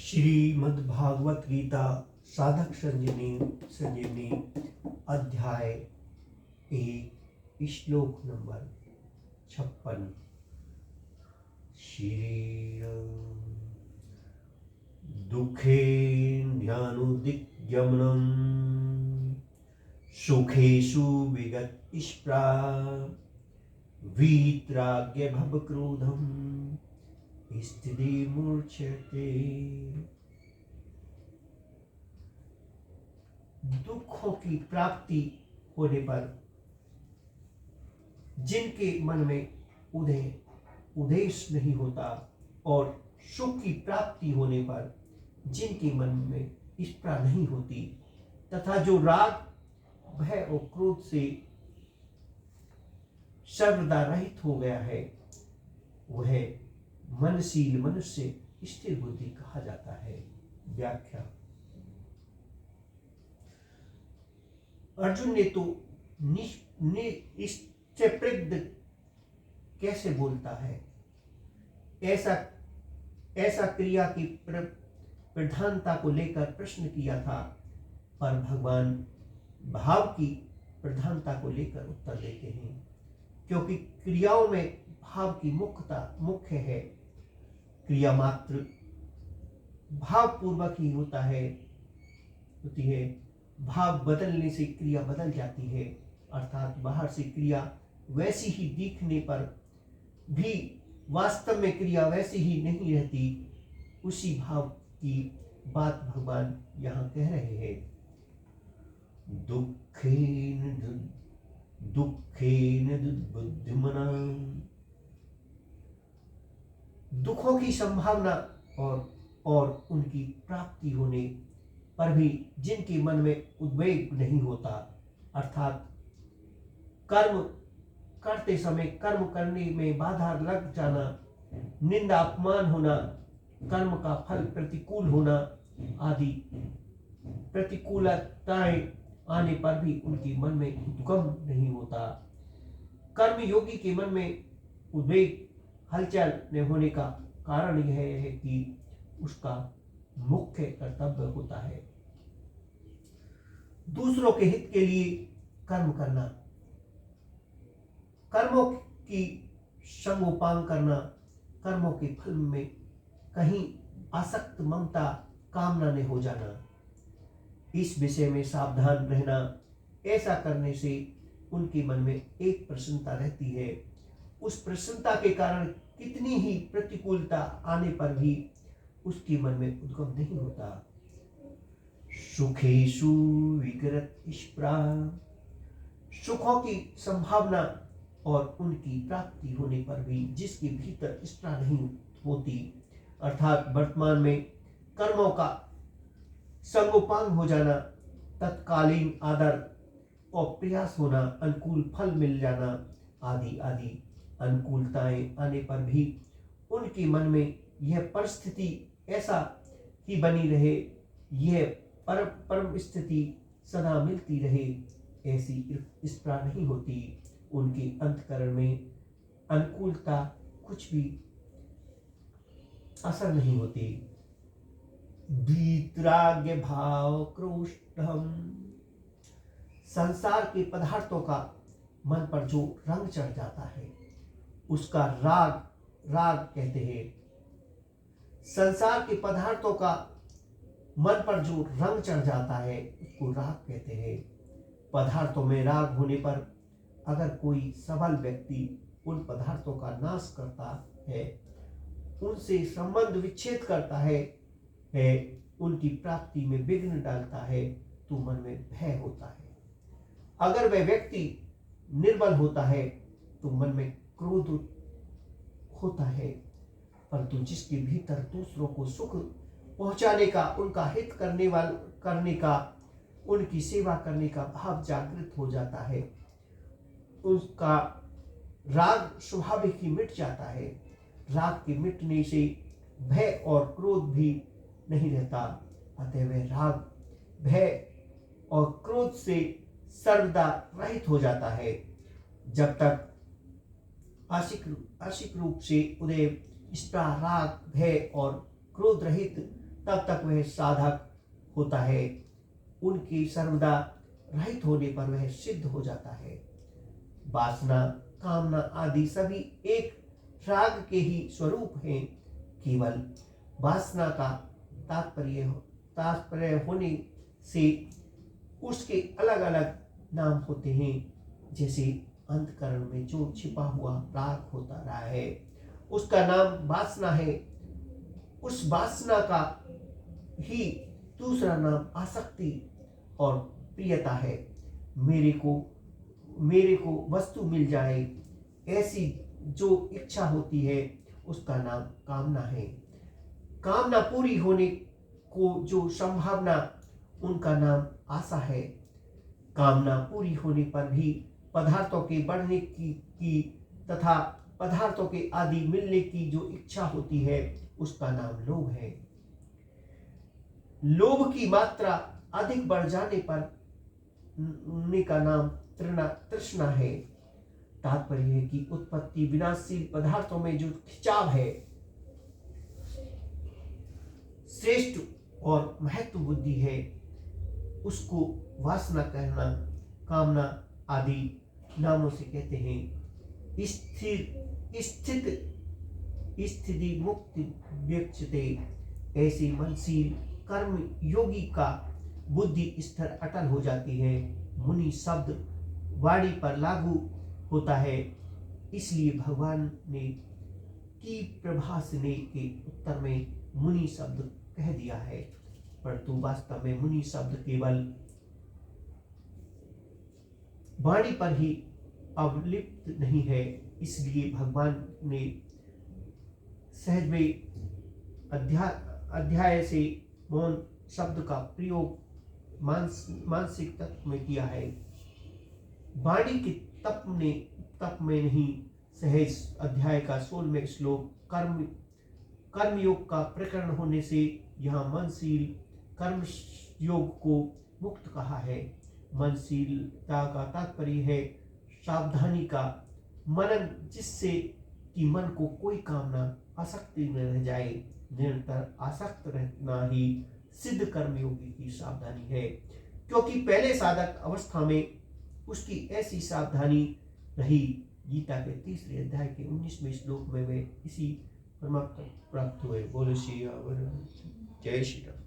श्रीमद्भागवत गीता साधक संजीवनी अध्याय 1 श्लोक नंबर 56। श्री दुखे ध्यानुदिग्यमनं सुखेषु विगत इष्प्रा वीतराग्य भवक्रोधम् स्थिति मूर्छते। दुखों की प्राप्ति होने पर जिनके मन में उद्देश्य नहीं होता और सुख की प्राप्ति होने पर जिनके मन में इच्छा नहीं होती तथा जो राग भय और क्रोध से सर्वदा रहित हो गया है वह मनशील मनुष्य स्थिर बुद्धि कहा जाता है। व्याख्या। अर्जुन ने तो निश्चयप्रज्ञ कैसे बोलता है, ऐसा क्रिया की प्रधानता को लेकर प्रश्न किया था, पर भगवान भाव की प्रधानता को लेकर उत्तर देते हैं, क्योंकि क्रियाओं में भाव की मुख्य है। क्रिया मात्र भाव पूर्वक ही होती है। भाव बदलने से क्रिया बदल जाती है, अर्थात बाहर से क्रिया वैसी ही दिखने पर भी वास्तव में क्रिया वैसी ही नहीं रहती। उसी भाव की बात भगवान यहाँ कह रहे हैं। दुखेन बुद्धिमना, दुखों की संभावना और उनकी प्राप्ति होने पर भी जिनके मन में उद्वेग नहीं होता, अर्थात कर्म करते समय कर्म करने में बाधा लग जाना, निंदा अपमान होना, कर्म का फल प्रतिकूल होना आदि प्रतिकूलताएं आने पर भी उनके मन में उद्गम नहीं होता। कर्म योगी के मन में उद्वेग हलचल न होने का कारण यह है कि उसका मुख्य कर्तव्य होता है दूसरों के हित के लिए कर्म करना, कर्मों की संगोपांग करना, कर्मों के फल में कहीं आसक्त ममता कामना न हो जाना, इस विषय में सावधान रहना। ऐसा करने से उनके मन में एक प्रसन्नता रहती है। उस प्रसन्नता के कारण कितनी ही प्रतिकूलता आने पर भी उसके मन में उद्गम नहीं होता। सुखेषु विगत इष्प्रा, सुखों की संभावना और उनकी प्राप्ति होने पर भी जिसके भीतर इष्टा नहीं होती, अर्थात वर्तमान में कर्मों का संगोपांग हो जाना, तत्कालीन आदर और प्रयास होना, अनुकूल फल मिल जाना आदि आदि अनुकूलताएं आने पर भी उनके मन में यह परिस्थिति ऐसा ही बनी रहे, यह परम स्थिति सदा मिलती रहे, ऐसी इच्छा नहीं होती। उनके अंतःकरण में अनुकूलता कुछ भी असर नहीं होती। वीतराग्य भाव क्रोष्ठम, संसार के पदार्थों का मन पर जो रंग चढ़ जाता है उसका राग कहते हैं। संसार के पदार्थों का मन पर जो रंग चढ़ जाता है उसको राग कहते हैं। पदार्थों में राग होने पर अगर कोई सबल व्यक्ति उन पदार्थों का नाश करता है, उनसे संबंध विच्छेद करता है, उनकी प्राप्ति में विघ्न डालता है, तो मन में भय होता है। अगर वह व्यक्ति निर्बल होता है तो मन में क्रोध होता है, परंतु जिसके भीतर दूसरों को सुख पहुंचाने का, उनका हित करने का, उनकी सेवा करने का भाव जागृत हो जाता है, उसका राग स्वाभाविक ही मिट जाता है। राग के मिटने से भय और क्रोध भी नहीं रहता, अतः वह राग भय और क्रोध से सर्वदा रहित हो जाता है। जब तक आशिक रूप से उदय इष्टा, राग, भय और क्रोध रहित तब तक वह साधक होता है। उनकी सर्वदा रहित होने पर वह सिद्ध हो जाता है। वासना, कामना आदि सभी एक राग के ही स्वरूप हैं। केवल वासना का तात्पर्य होने से उसके अलग अलग नाम होते हैं। जैसे अंतकरण में जो छिपा हुआ राग होता रहा है उसका नाम वासना है। उस वासना का ही दूसरा नाम आसक्ति और प्रियता है। मेरे को वस्तु मिल जाए, ऐसी जो इच्छा होती है उसका नाम कामना है। कामना पूरी होने को जो संभावना, उनका नाम आशा है। कामना पूरी होने पर भी पदार्थों के बढ़ने की तथा पदार्थों के आदि मिलने की जो इच्छा होती है उसका नाम लोभ है। लोभ की मात्रा अधिक बढ़ जाने पर का नाम तृष्णा है। तात्पर्य है कि उत्पत्ति विनाशशील पदार्थों में जो खिंचाव है, श्रेष्ठ और महत्व बुद्धि है, उसको वासना कहना, कामना आदि नामों से कहते हैं। स्थिति मुक्ति व्यक्षते, ऐसे मनशील कर्म योगी का बुद्धि स्थिर अटल हो जाती है। मुनि शब्द वाणी पर लागू होता है, इसलिए भगवान ने की प्रभासने के उत्तर में मुनि शब्द कह दिया है। परंतु वास्तव में मुनि शब्द केवल वाणी पर ही अवलिप्त नहीं है। इसलिए भगवान ने सहज में अध्याय से मौन शब्द का प्रयोग मानसिक तत्व में किया है। वाणी के तप में नहीं। सहज अध्याय का 16वें श्लोक कर्म योग का प्रकरण होने से यहाँ मनशील कर्म योग को मुक्त कहा है। मनशीलता का तात्पर्य है सावधानी का मनन, जिससे कि मन को कोई कामना आसक्ति में रह जाए। निरंतर आसक्त रहना ही सिद्ध कर्मयोगी की सावधानी है, क्योंकि पहले साधक अवस्था में उसकी ऐसी सावधानी रही। गीता के 3 अध्याय के 19वें श्लोक में वे इसी परमात्मा प्राप्त हुए। बोलो श्री राम, जय श्री राम।